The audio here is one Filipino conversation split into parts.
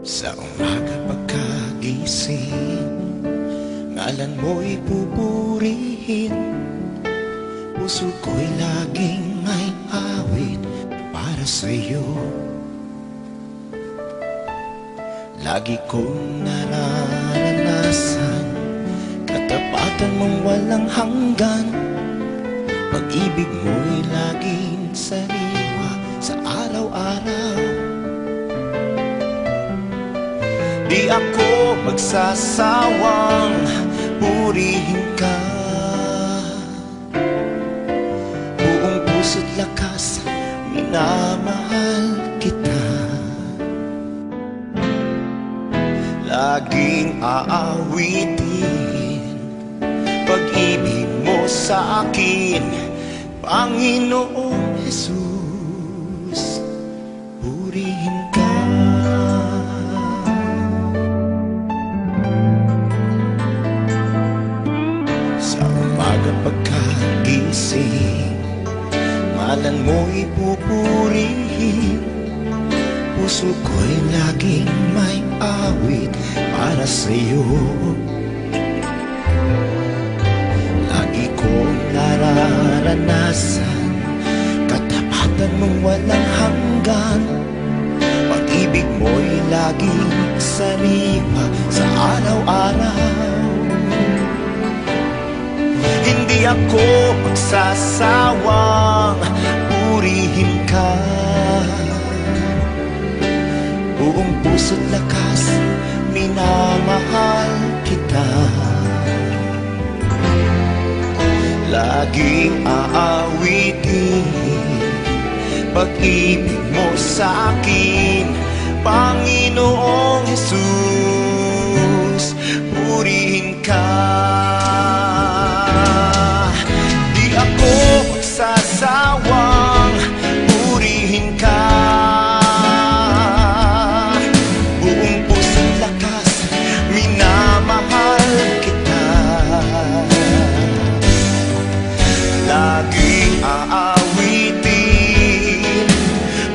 Sa umaga pagkagising, ngalan mo'y pupurihin. Puso ko'y laging may awit para sa'yo. Lagi kong nararanasan katapatan mong walang hanggan. Pag-ibig mo'y laging sariwa sa araw-araw. Di ako magsasawang purihin ka. Buong puso't lakas, minamahal kita. Laging aawitin pag-ibig mo sa akin, Panginoong Jesus, purihin ka. Pagkagising, ngalan mo'y pupurihin. Puso ko'y laging may awit para sa'yo. Lagi kong nararanasan katapatan mong walang hanggan. Pag-ibig mo'y laging sariwa sa araw-araw. Hindi ako magsasawang purihin ka. Buong puso't lakas, minamahal kita. Laging aawitin pag-ibig mo sa akin, Panginoong Jesus, purihin ka. Sasawang purihin ka. Buong puso't lakas, minamahal kita. Laging aawitin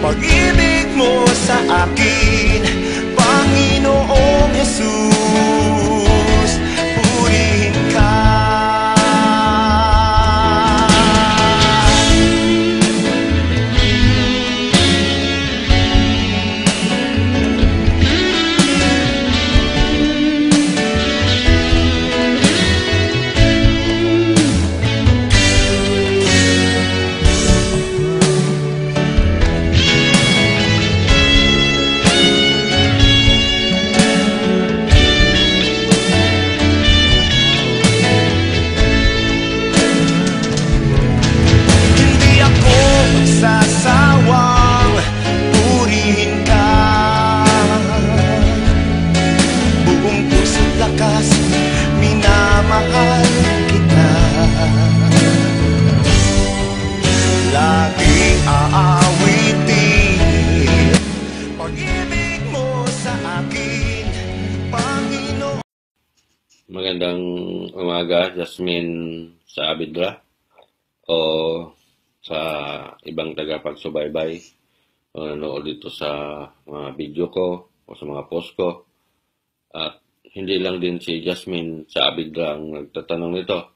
pag-ibig mo sa akin, Panginoong Jesus, purihin ka. Minamahal kita. Laging aawitin pag-ibig mo sa akin, Panginoon. Magandang umaga, Jasmine sa Abidra o sa ibang tagapagsubaybay o nanood dito sa mga video ko o sa mga post ko. At hindi lang din si Jasmine sa Abidra ang nagtatanong nito.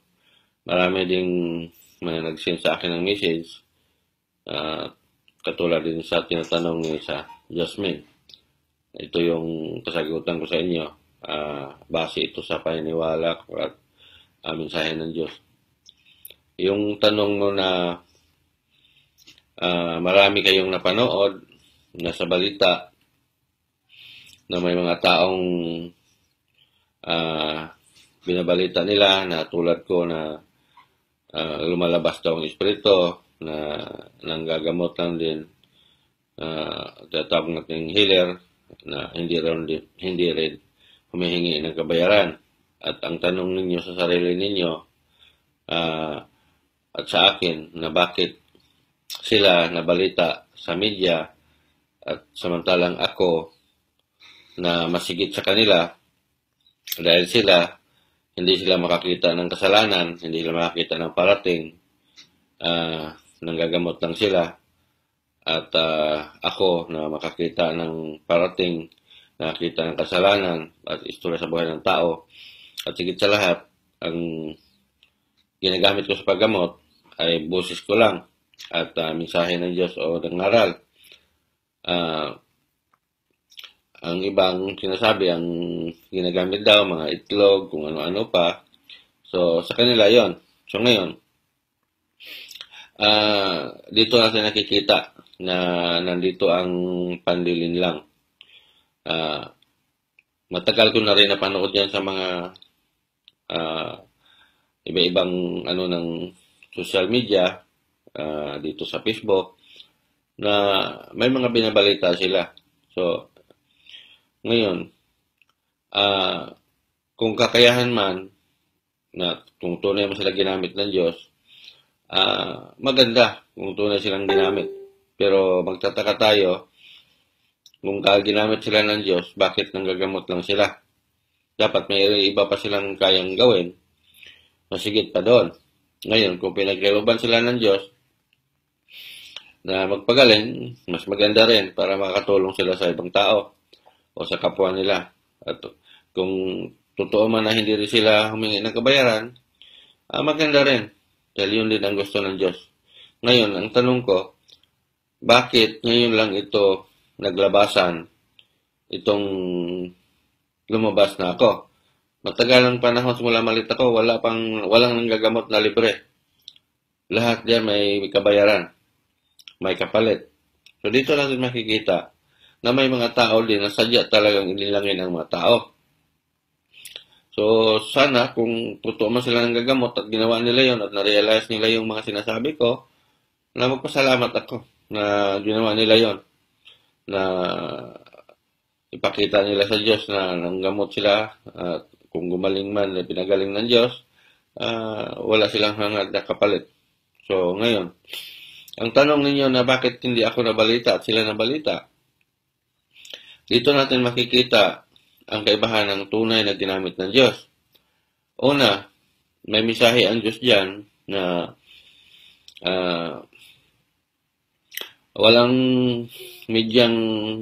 Marami ding mga nag-send sa akin ng message. Katulad din sa tinatanong ni sa Jasmine. Ito yung kasagutan ko sa inyo. Base ito sa paniniwala ko at mensahe ng Diyos. Yung tanong mo na marami kayong napanood na sa balita na may mga taong binabalita nila na tulad ko na lumalabas daw ang espiritu na nanggagamot lang din, tatawag natin healer na hindi rin humihingi ng kabayaran. At ang tanong ninyo sa sarili ninyo at sa akin na bakit sila nabalita sa media at samantalang ako na masigit sa kanila dahil hindi sila makakita ng kasalanan, hindi sila makakita ng parating, nanggagamot lang sila. At ako na makakita ng parating nakita ng kasalanan at istorya sa buhay ng tao. At higit sa lahat, ang ginagamit ko sa paggamot ay boses ko lang at mensahe ng Diyos o ng aral. Ang ibang sinasabi, ang ginagamit daw, mga itlog, kung ano-ano pa. So, sa kanila yon. So, ngayon, dito natin nakikita na nandito ang panlilinlang. Matagal ko na rin napanood yan sa mga iba-ibang ng social media, dito sa Facebook, na may mga binabalita sila. So, ngayon, kung kakayahan man, na kung tunay mo sila ginamit ng Diyos, maganda kung tunay silang ginamit. Pero magtataka tayo, kung ginamit sila ng Diyos, bakit nanggagamot lang sila? Dapat may iba pa silang kayang gawin, masigit pa doon. Ngayon, kung pinagkalooban sila ng Diyos na magpagaling, mas maganda rin para makatulong sila sa ibang tao o sa kapwa nila. At kung totoo man na hindi rin sila humingi ng kabayaran, maganda rin. Dahil yun din ang gusto ng Diyos. Ngayon, ang tanong ko, bakit ngayon lang ito naglabasan, itong lumabas na ako? Matagal ang panahon simula malit ako, walang nanggagamot na libre. Lahat diyan may kabayaran, may kapalit. So dito natin makikita na may mga tao din na sadya talagang inilangin ang mga tao. So sana kung totoo man sila ng gagamot at ginawa nila yon at na-realize nila yung mga sinasabi ko, na magpasalamat ako na ginawa nila yon, na ipakita nila sa Diyos na nanggamot sila at kung gumaling man, pinagaling ng Diyos, wala silang hangad na kapalit. So ngayon, ang tanong ninyo na bakit hindi ako nabalita at sila nabalita, dito natin makikita ang kaibahan ng tunay na ginamit ng Diyos. Una, may mensahe ang Diyos dyan na walang medyang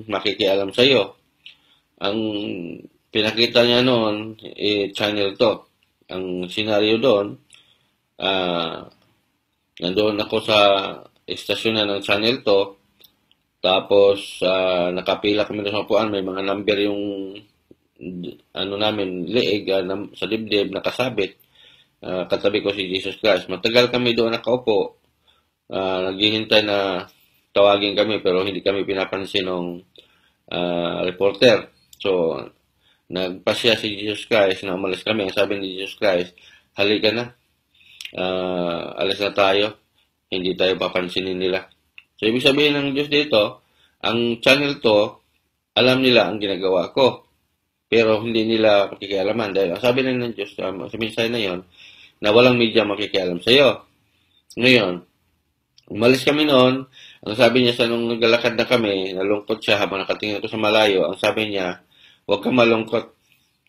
makikialam sa iyo. Ang pinakita niya noon, channel to. Ang senaryo doon, nandoon ako sa istasyon na ng channel to, tapos nakapila kami sa upuan, may mga number yung namin, liig sa dibdib, nakasabit. Katabi ko si Jesus Christ. Matagal kami doon nakaupo, naghihintay na tawagin kami pero hindi kami pinapansin ng reporter. So, nagpasya si Jesus Christ na umalis kami. Ang sabi ni Jesus Christ, halika na. Alis na tayo. Hindi tayo papansinin nila. So, ibig sabihin ng Diyos dito, ang channel to, alam nila ang ginagawa ko. Pero hindi nila makikialaman. Dahil ang sabi ng Diyos sa mensahe na yon, na walang media makikialam sa iyo. Ngayon, umalis kami noon. Ang sabi niya sa nung naglalakad na kami, nalungkot siya habang nakatingin ko sa malayo. Ang sabi niya, huwag kang malungkot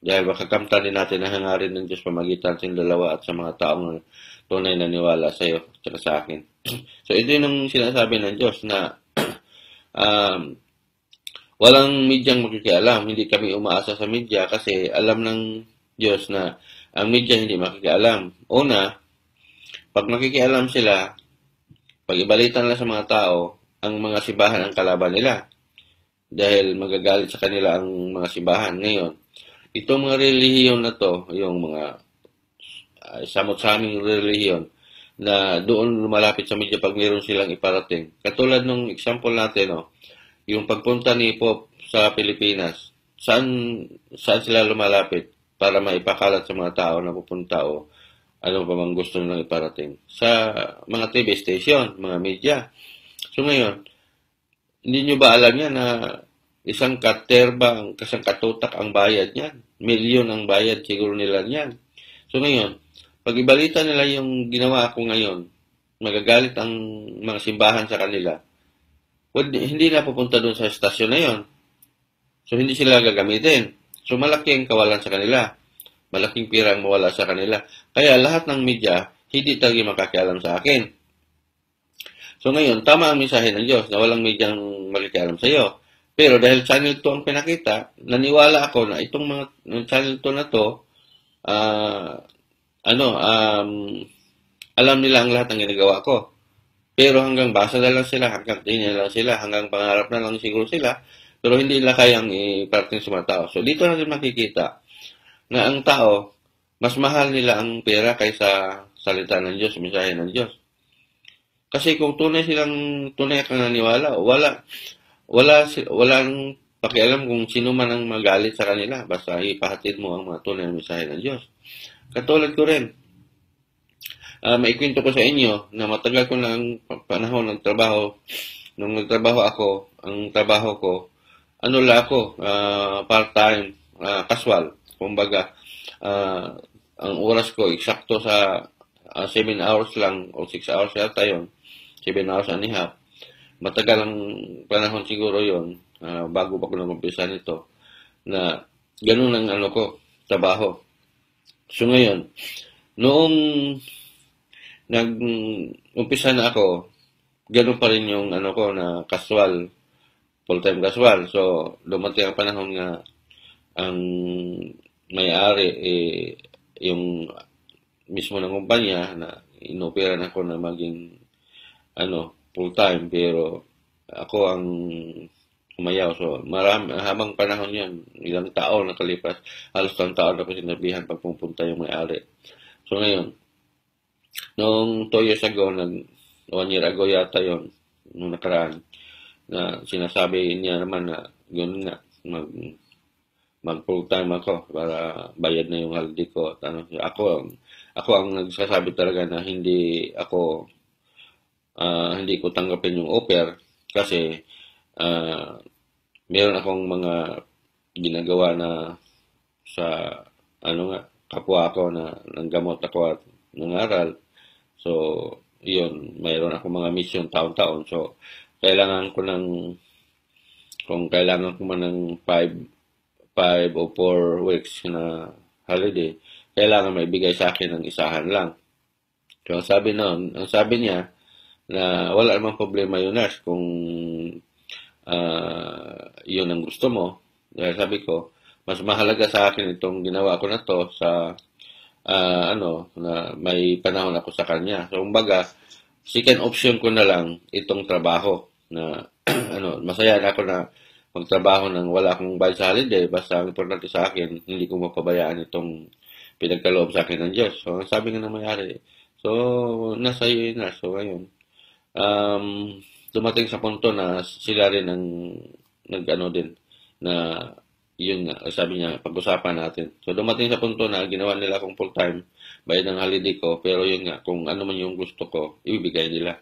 dahil baka kamtanin natin ang hangarin ng Diyos pamagitan sa dalawa at sa mga taong tunay na niwala sa iyo at sa akin. So ito yung sinasabi ng Diyos na walang medyang makikialam. Hindi kami umaasa sa media kasi alam ng Diyos na ang media hindi makikialam. Una, pag makikialam sila, pag ibalitan nila sa mga tao, ang mga simbahan ang kalaban nila. Dahil magagalit sa kanila ang mga simbahan. Ngayon, itong mga relihiyon na to, yung mga samot-saming relihiyon, na doon lumalapit sa media pag mayroon silang iparating. Katulad nung example natin, yung pagpunta ni Pope sa Pilipinas, saan sila lumalapit para maipakalat sa mga tao na pupunta o ano pa mang gusto nilang iparating? Sa mga TV station, mga media. So ngayon, hindi nyo ba alam yan na isang katerba, isang katutak ang bayad niyan? Milyon ang bayad siguro nila niyan. So ngayon, pag ibalita nila yung ginawa ko ngayon, magagalit ang mga simbahan sa kanila. Hindi na pupunta doon sa estasyon na yon. So hindi sila gagamitin. So malaki ang kawalan sa kanila. Malaking pira ang mawala sa kanila. Kaya lahat ng media, hindi talaga makakialam sa akin. So ngayon, tama ang mensahe ng Diyos na walang medyang makikialam sa iyo. Pero dahil Channel 2 ang pinakita, naniwala ako na itong mga yung Channel 2 na to, ah, ano, alam nila ang lahat ng ginagawa ko. Pero hanggang basa na lang sila, hanggang tingin na lang sila, hanggang pangarap na lang siguro sila, pero hindi nila kayang iparating sa mga tao. So dito natin makikita na ang tao, mas mahal nila ang pera kaysa salita ng Diyos, mensahe ng Diyos. Kasi kung tunay kang naniwala, walang pakialam kung sino man ang magalit sa kanila, basta ipahatid mo ang mga tunay na mensahe ng Diyos. Katulad ko rin, maikwento ko sa inyo na matagal ko ng panahon ng trabaho. Nung nagtrabaho ako, ang trabaho ko, ano lang ako, part-time, casual. Kumbaga, ang oras ko, eksakto sa 7 hours lang o 6 hours yata yun. 7 hours and a half. Matagal ang panahon siguro yon bago pa ko nag-umpisa nito, na ganun ang ano ko, trabaho. So ngayon, noong nag-umpisa na ako, ganun pa rin yung ano ko na casual, full-time casual. So, dumating ang panahon nga ang may-ari, yung mismo ng kumpanya na inoperan ako na maging full-time, pero ako ang umayaw. So, habang panahon yan, ilang taon nakalipas, halos ng taon ako sinabihan pag pupunta yung may-ari. So, ngayon, noong 2 years ago, 1 year ago yata yon, nung nakaraan, na sinasabi niya naman na yun nga, mag full-time ako para bayad na yung holiday ko. At ako ang nagsasabi talaga na hindi ko tanggapin yung offer kasi meron akong mga ginagawa na sa kapwa ko na nanggamot ako at nangaral. So, yun, mayroon akong mga mission taon-taon. So, kung kailangan ko man ng 5 o 4 weeks na holiday, kailangan may bigay sa akin ng isahan lang. So, ang sabi niya, na wala namang problema yun, nurse, kung yun ang gusto mo. Dahil sabi ko, mas mahalaga sa akin itong ginawa ko na to sa na may panahon ako sa kanya. So, kumbaga, second option ko na lang itong trabaho na masaya na ako na magtrabaho nang wala akong bayad sa holiday. Basta ang importante sa akin, hindi ko mapabayaan itong pinagkaloob sa akin ng Diyos. So, ang sabi nga na mayari, so, nasa iyo yun na. So, ngayon, dumating sa punto na sila rin ang din na yun nga, sabi niya, pag-usapan natin. So, dumating sa punto na ginawa nila akong full-time, bayad ng holiday ko, pero yun nga, kung ano man yung gusto ko, ibibigay nila.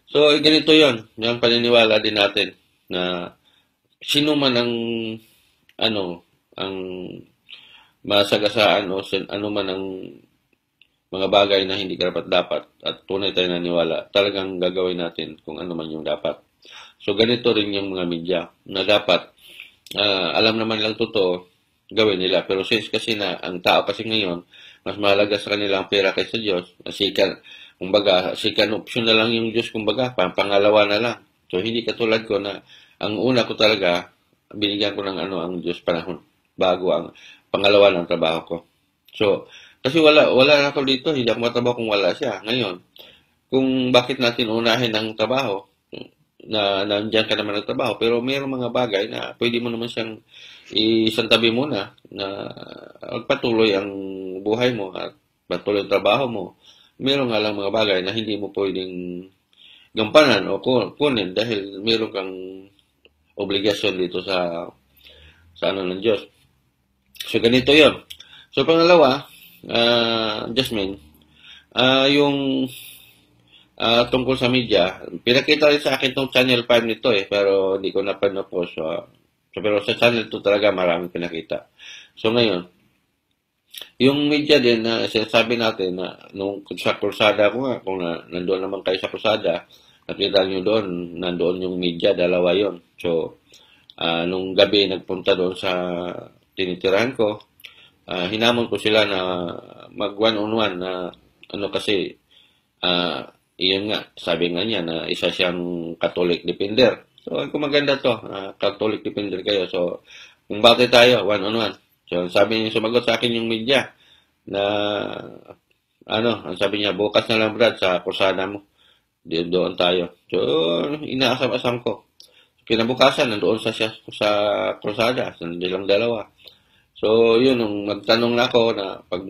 So, ganito yun. Yung paniniwala din natin na sino man ang masagasaan o ano man ang mga bagay na hindi karapat-dapat at tunay tayo naniwala, talagang gagawin natin kung ano man yung dapat. So, ganito rin yung mga media na dapat alam naman lang totoo, gawin nila. Pero since kasi na ang tao kasi ngayon, mas mahalaga sa kanila ang pera kaysa Diyos, second option na lang yung Diyos, kumbaga, pangalawa na lang. So, hindi katulad ko na ang una ko talaga, binigyan ko ng ang Diyos panahon bago ang pangalawa ng trabaho ko. So, kasi wala na ako dito, hindi ako matrabaho kung wala siya. Ngayon, kung bakit natin unahin ang trabaho, na nandiyan ka naman ng trabaho, pero mayroong mga bagay na pwede mo naman siyang isantabi muna na patuloy ang buhay mo at patuloy ang trabaho mo. Mayroong nga lang mga bagay na hindi mo pwedeng gampanan o kunin dahil mayroong kang obligasyon dito sa ng Diyos. So, ganito yon. So, pangalawa, Jasmine, yung tungkol sa media, pinakita rin sa akin itong Channel 5 nito pero hindi ko na pa-post. So, pero sa Channel 2 talaga maraming pinakita. So, ngayon, yung media din na sinasabi natin na nung sa krusada ko nga, kung nandoon naman kayo sa krusada, nakita nyo doon, nandoon yung media, dalawa yon. So, nung gabi nagpunta doon sa tinitirahan ko, hinamon ko sila na mag one-on-one na kasi, iyon nga, sabi nga niya na isa siyang Catholic defender. So, kung maganda to, Catholic defender kayo. So, kung bate tayo, one-on-one. So, sabi niya, sumagot sa akin yung media na, ang sabi niya, bukas na lang Brad sa kursada mo. Doon tayo. So, inaasam-asam ko. Kinabukasan, nandoon siya sa kursada, silang dalawa. So, yun, nung magtanong na ako na pag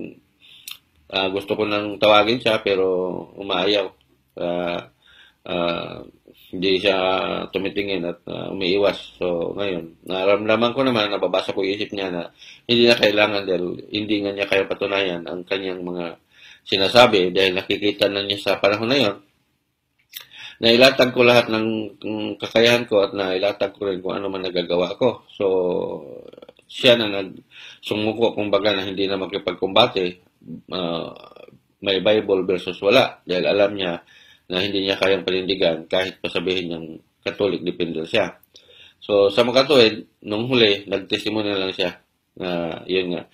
gusto ko nang tawagin siya pero umaayaw. Ah, ah, hindi siya tumitingin at umiiwas. So, ngayon, naramdaman ko naman, nababasa ko yung isip niya na hindi na kailangan dahil hindi nga niya kaya patunayan ang kanyang mga sinasabi dahil nakikita na niya sa panahon na yon. Nailatag ko lahat ng kakayahan ko at nailatag ko rin kung ano man nagagawa ko. So, siya na nagsumuko kumbaga na hindi na makipagkumbate, ah, may Bible versus wala dahil alam niya na hindi niya kayang panindigan kahit pasabihin niyang Catholic defender siya. So, sa makatuwid, nung huli, nagtestimony lang siya na yun nga,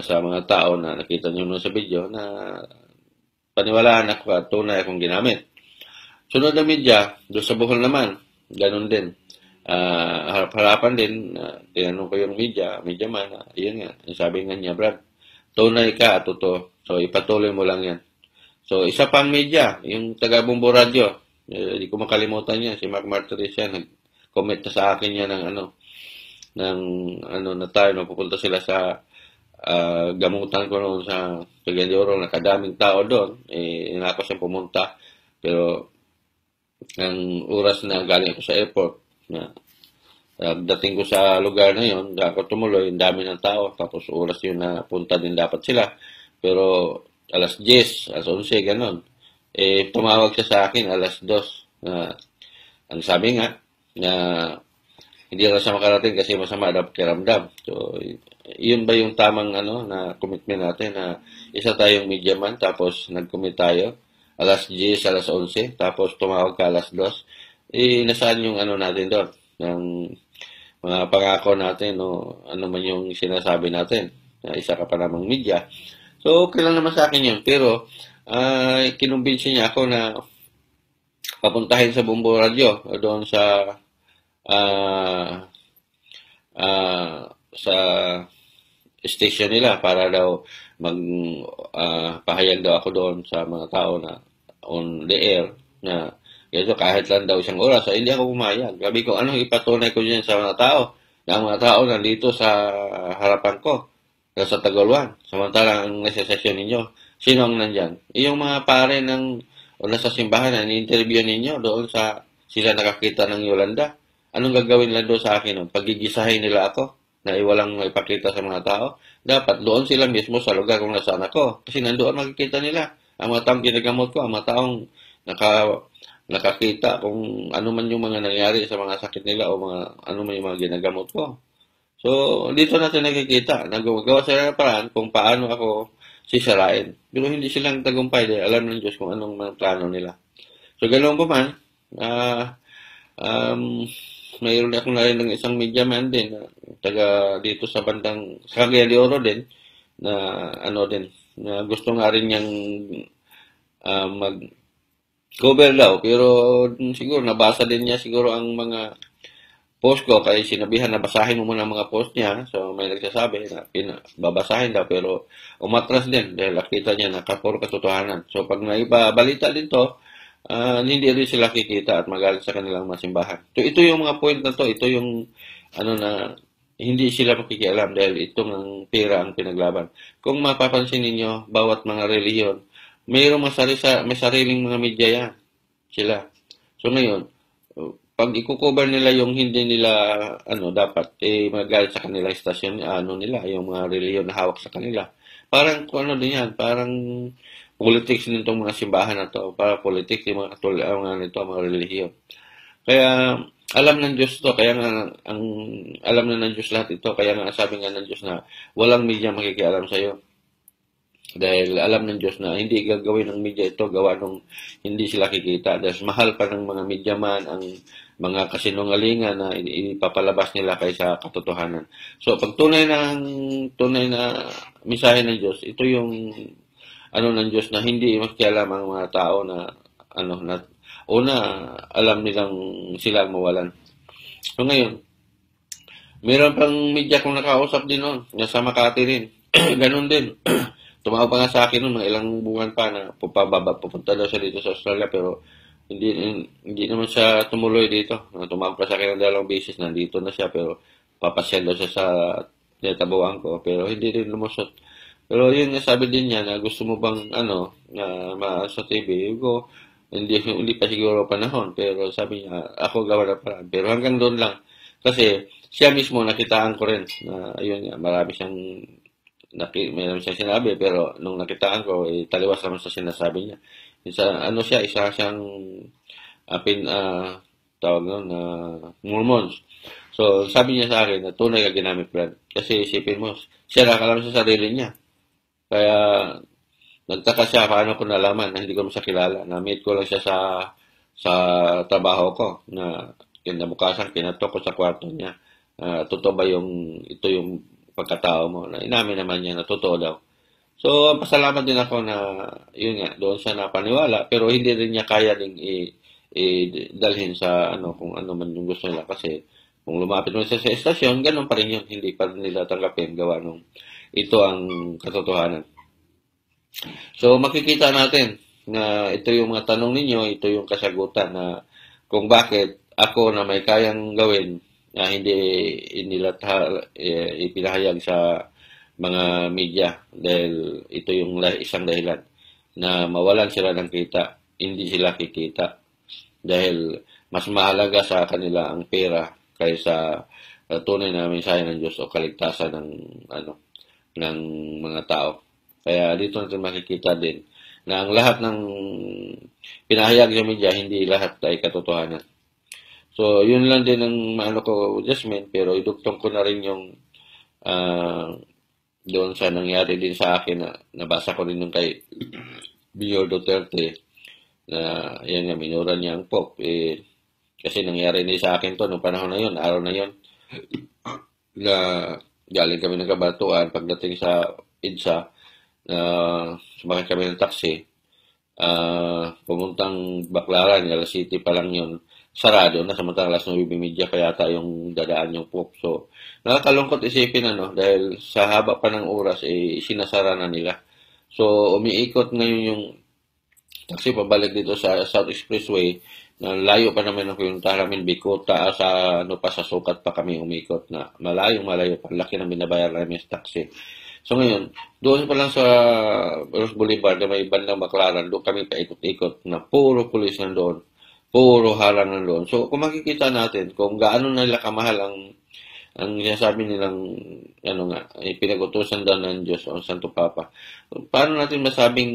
sa mga tao na nakita niyo nun sa video na paniwalaan ako at tunay akong ginamit. Sunod na media, doon sa Bohol naman, ganun din. Harap-harapan din, tinanong ko yung media man, yun nga, sabi nga niya, Brad, tunay ka at totoo. So, ipatuloy mo lang yan. So, isa pang media, yung taga-Bumbo Radio, hindi ko makalimutan yan, si Mark Martires yan, nag-comment na sa akin yan na tayo, pupunta sila sa gamutan ko noon sa Cagayan de Oro, nakadaming tao doon, inako siyang pumunta, pero ang oras na galing ako sa airport, na dating ko sa lugar na yon, ako tumuloy, ang dami ng tao, tapos oras yun na punta din dapat sila, pero alas 10, alas 11, ganon. Tumawag siya sa akin alas 2, na ang sabi nga, na hindi na siya makarating kasi masama daw pakiramdam. So, yun ba yung tamang na commitment natin na isa tayong media man, tapos nag-commit tayo, alas 10, alas 11, tapos tumawag ka alas 2, nasaan yung natin doon, ng mga pangako natin o ano man yung sinasabi natin, na isa ka pa namang media. So, okay lang naman sa akin yun, pero kinumbinsi niya ako na papuntahin sa Bumbo Radio, doon ah, sa station nila para daw pahayag daw ako doon sa mga tao na on the air na ganito kahit lang daw isang oras. So, hindi ako pumayag. Sabi ko, anong ipatunay ko dyan sa mga tao? Na ang mga tao nandito sa harapan ko, sa Tagaluan. Samantalang ang nasa session ninyo, sino ang nandyan? Yung mga pare o nasa simbahan na ni-interview ninyo doon sa sila nakakita ng Yolanda. Anong gagawin nila doon sa akin nun? Pagigisahin nila ako na walang ipakita sa mga tao. Dapat doon sila mismo sa lugar kung nasaan ako. Kasi nandoon makikita nila ang mga taong ginagamot ko, ang mga taong nakakita kung ano man yung mga nangyari sa mga sakit nila o ano man yung mga ginagamot ko. So, dito natin nakikita, nagagawa sila ng paraan kung paano ako sisirain. Pero hindi silang tagumpay dahil alam ng Diyos kung anong mga plano nila. So, ganoon pa man, mayroon akong narinig ng isang media man din, taga dito sa Cagayan de Oro din, na na gusto nga rin niyang mag-cover daw, pero siguro nabasa din niya siguro ang mga post ko, kaya sinabihan na basahin mo muna ang mga post niya. So, may nagsasabi na babasahin daw, pero umatras din dahil nakita niya na puro katotohanan. So, pag may balita din to, hindi rin sila kikita at magalit sa kanilang masimbahan. So, ito yung mga point na to, ito yung na hindi sila makikialam dahil itong ang pera ang pinaglaban. Kung mapapansin ninyo, bawat mga reliyon, mayroong may sariling mga media yan. Sila. So, ngayon, pag i-cover nila yung hindi nila dapat magalit sa kanilang istasyon nila yung mga reliyon na hawak sa kanila. Parang kung din yan, parang politics din itong mga simbahan na to, para politics yung mga reliyon. Kaya alam ng Diyos to, kaya nga alam na ng Diyos lahat ito, kaya nga sabi nga ng Diyos na walang media makikialam sa iyo. Dahil alam ng Diyos na hindi gagawin ng media ito, gawa nung hindi sila kikita. Dahil mahal pa ng mga media man ang mga kasinungalingan na ipapalabas nila kaysa katotohanan. So, pag tunay na mensahe ng Diyos, ito yung ng Diyos na hindi makialam ang mga tao na alam nilang sila ang mawalan. So ngayon, meron pang media kong nakausap din noon, nasa Makati rin. Ganun din. Tumawag pa nga sa akin noon, mga ilang buwan pa na pupunta daw siya dito sa Australia, pero hindi hindi naman siya tumuloy dito. Tumawag pa sa akin ng dalawang beses, nandito na siya, pero papasyal daw siya sa tinatabuhan ko, pero hindi rin lumusot. Pero yun nga, sabi din niya na gusto mo bang na sa TV, ko, hindi pa siguro panahon, pero sabi niya, ako gawa na paraan. Pero hanggang doon lang. Kasi siya mismo nakitaan ko rin na ayun nga, mayroon siyang sinabi, pero nung nakitaan ko, taliwas naman sa sinasabi niya. Isa siyang tawag nun na Mormons. So, sabi niya sa akin na tunay ka ginamit, Brad. Kasi isipin mo, siya nakakalam sa sarili niya. Kaya, nagtaka siya paano ko nalaman na hindi ko siya kilala. Na-meet ko lang siya sa trabaho ko na kinabukasan, kinatok ko sa kwarto niya. Totoo ba ito yung pagkatao mo? Na inamin naman niya na totoo daw. So, pasalamat din ako na, yun nga, doon siya napaniwala, pero hindi rin niya kaya ding dalhin sa kung ano man yung gusto nila. Kasi, kung lumapit mo siya sa estasyon, ganun pa rin yun. Hindi pa rin nila tanggapin gawa nung ito ang katotohanan. So, makikita natin na ito yung mga tanong ninyo, ito yung kasagutan na kung bakit ako na may kayang gawin na hindi nila ipinahayag sa mga media dahil ito yung isang dahilan na mawalan sila ng kita, hindi sila kikita dahil mas mahalaga sa kanila ang pera kaysa tunay na mensahe ng Diyos o kaligtasan ng mga tao. Kaya dito natin makikita din na ang lahat ng pinahayag sa media, hindi lahat ay katotohanan. So, yun lang din ang ko, Jasmine, pero idugtong ko na rin yung doon sa nangyari din sa akin na nabasa ko rin yung kay Mayor Duterte na yan nga, minura niya ang Pope. Kasi nangyari din sa akin to noong panahon na yun, araw na yun, na galing kami ng Kabatuan pagdating sa EDSA, sumakay kami ng taxi, pumuntang Baclaran, Alas City pa lang yun, sarado na, samantalang alas 9:30 pa yata yung dadaan yung Pope. So, nakakalungkot isipin dahil sa haba pa ng oras, sinasara na nila. So, umiikot ngayon yung taxi pabalik dito sa South Expressway, na layo pa naman ang pinuntahan namin, Bicota, sa Sukat pa kami umikot na malayo pa, laki ng binabayar namin sa taxi. So ngayon, doon pa lang sa Rose Boulevard na may bandang Baclaran, doon kami paikot-ikot na puro pulis nandoon, puro harang nandoon. So kung makikita natin kung gaano nila kamahal ang sinasabi nilang pinag-utusan daw ng Diyos o Santo Papa, paano natin masabing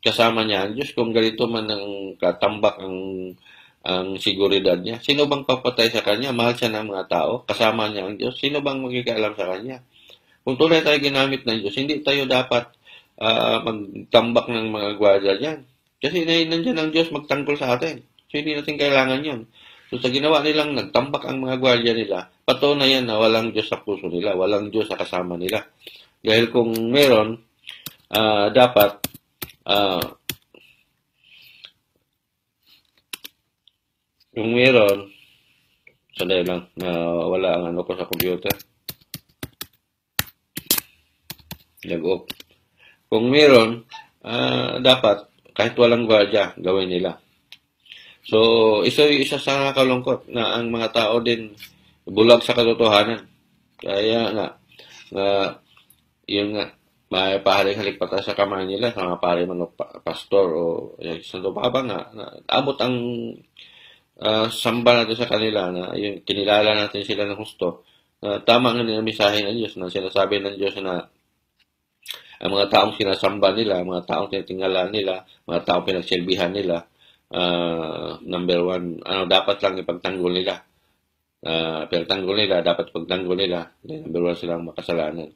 kasama niya ang Diyos kung ganito man ang katambak ang seguridad niya? Sino bang papatay sa kanya? Mahal siya ng mga tao, kasama niya ang Diyos. Sino bang magkikaalam sa kanya? Kung tunay tayo ginamit ng Diyos, hindi tayo dapat magtambak ng mga gwardiya dyan. Kasi nandiyan ang Diyos magtanggol sa atin. So hindi natin kailangan yun. So sa ginawa nilang nagtambak ang mga gwardiya nila, patunayan na walang Diyos sa puso nila, walang Diyos sa kasama nila. Dahil kung meron, dapat kung meron, sandali lang, wala ang ko sa computer. Nag-off. Kung meron, dapat, kahit walang gwardiya, gawin nila. So, isa sa nakakalungkot na ang mga tao din bulag sa katotohanan. Kaya yun nga, may pahalik-halik pa tayo sa kamay nila, sa mga pare man o pastor o Santo Papa na abot ang samba natin sa kanila na yun, kinilala natin sila ng husto. Tama nga nila mensahe ng Diyos na sinasabi ng Diyos na ang mga taong sinasamba nila, mga taong tinitingala nila, mga taong pinagsilbihan nila, number one, dapat lang ipagtanggol nila. Dapat pagtanggol nila. Number one silang makasalanan.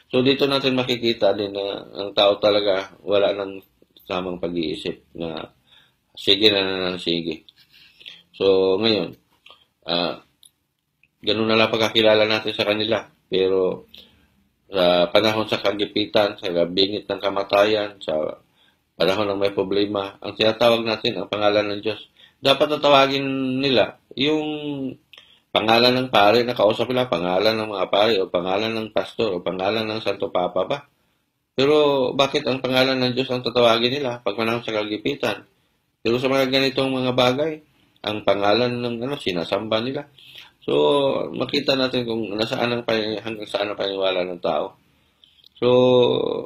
So, dito natin makikita din na ang tao talaga wala ng tamang pag-iisip na sige na sige. So, ngayon, ganun na lang pagkakilala natin sa kanila. Pero, sa panahon sa kagipitan, sa bingit ng kamatayan, sa panahon ng may problema, ang tinatawag natin, ang pangalan ng Diyos, dapat natawagin nila yung pangalan ng pare na kausap nila, pangalan ng mga pare, o pangalan ng pastor, o pangalan ng Santo Papa ba? Pero bakit ang pangalan ng Diyos ang tatawagin nila pag manahon sa kagipitan? Pero sa mga ganitong mga bagay, ang pangalan ng sinasamba nila. So, makita natin kung hanggang saan ang paniniwala ng tao. So,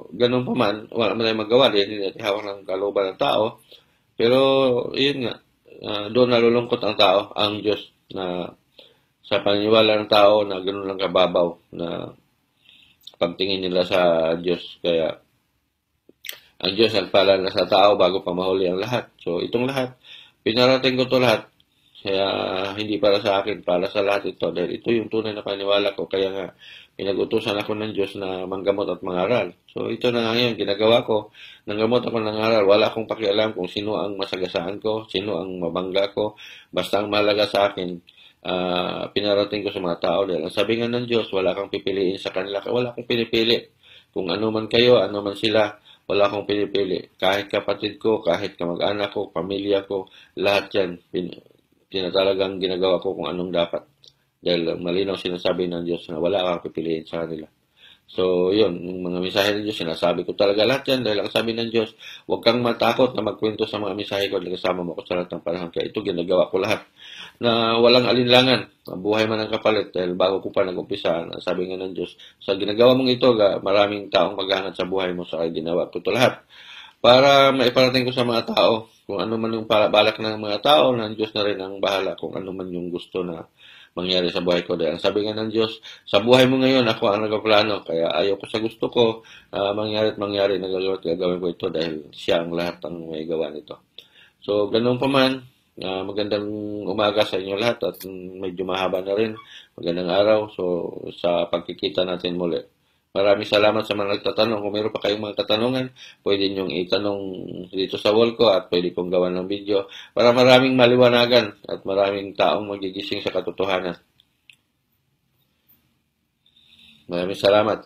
ganun pa man, wala man tayong magawa, hindi natin hawak ng kalooban ng tao. Pero, yun nga, doon nalulungkot ang tao, ang Diyos, na sa paniniwala ng tao na ganun lang kababaw na pagtingin nila sa Diyos. Kaya, ang Diyos nagpaalala sa tao bago pa mahuli ang lahat. So, itong lahat, pinarating ko to lahat. Kaya, hindi para sa akin, para sa lahat ito. Dahil ito yung tunay na paniwala ko. Kaya nga, pinag-utusan ako ng Diyos na manggamot at mangaral. So, ito na nga ngayon, ginagawa ko. Nanggamot ako ng aral. Wala akong pakialam kung sino ang masagasaan ko, sino ang mabangga ko. Basta ang mahalaga sa akin, pinarating ko sa mga tao. Dahil ang sabi nga ng Diyos, wala kang pipiliin sa kanila. Wala akong pinipili. Kung ano man kayo, ano man sila, wala akong pinipili. Kahit kapatid ko, kahit kamag-anak ko, pamilya ko, lahat yan, tinatalagang ginagawa ko kung anong dapat. Dahil malinaw sinasabi ng Diyos na wala kang pipiliin sa kanila. So, yun, yung mga mensahe ng Diyos, sinasabi ko talaga lahat yan. Dahil ang sabi ng Diyos, huwag kang matakot na magkwento sa mga mensahe ko dahil kasama mo ko sa lahat ng panahon. Kaya ito, ginagawa ko lahat na walang alinlangan. Buhay man ang kapalit. Dahil bago ko pa nag-umpisa, sabi nga ng Diyos, sa ginagawa mong ito, maraming taong maghahangad sa buhay mo. Sa ginawa ko ito lahat. Para maiparating ko sa mga tao, kung ano man yung balak ng mga tao, ng Diyos na rin ang bahala kung ano man yung gusto na mangyari sa buhay ko. Dahil ang sabi nga ng Diyos, sa buhay mo ngayon, ako ang nagpaplano. Kaya ayaw ko sa gusto ko, mangyari at mangyari, gagawin ko ito dahil siya ang lahat ang may gawa nito. So, ganun pa man, magandang umaga sa inyo lahat at medyo mahaba na rin. Magandang araw. So, sa pagkikita natin muli. Maraming salamat sa mga nagtatanong. Kung meron pa kayong mga katanungan, pwede nyong itanong dito sa wall ko at pwede kong gawan ng video para maraming maliwanagan at maraming taong magigising sa katotohanan. Maraming salamat.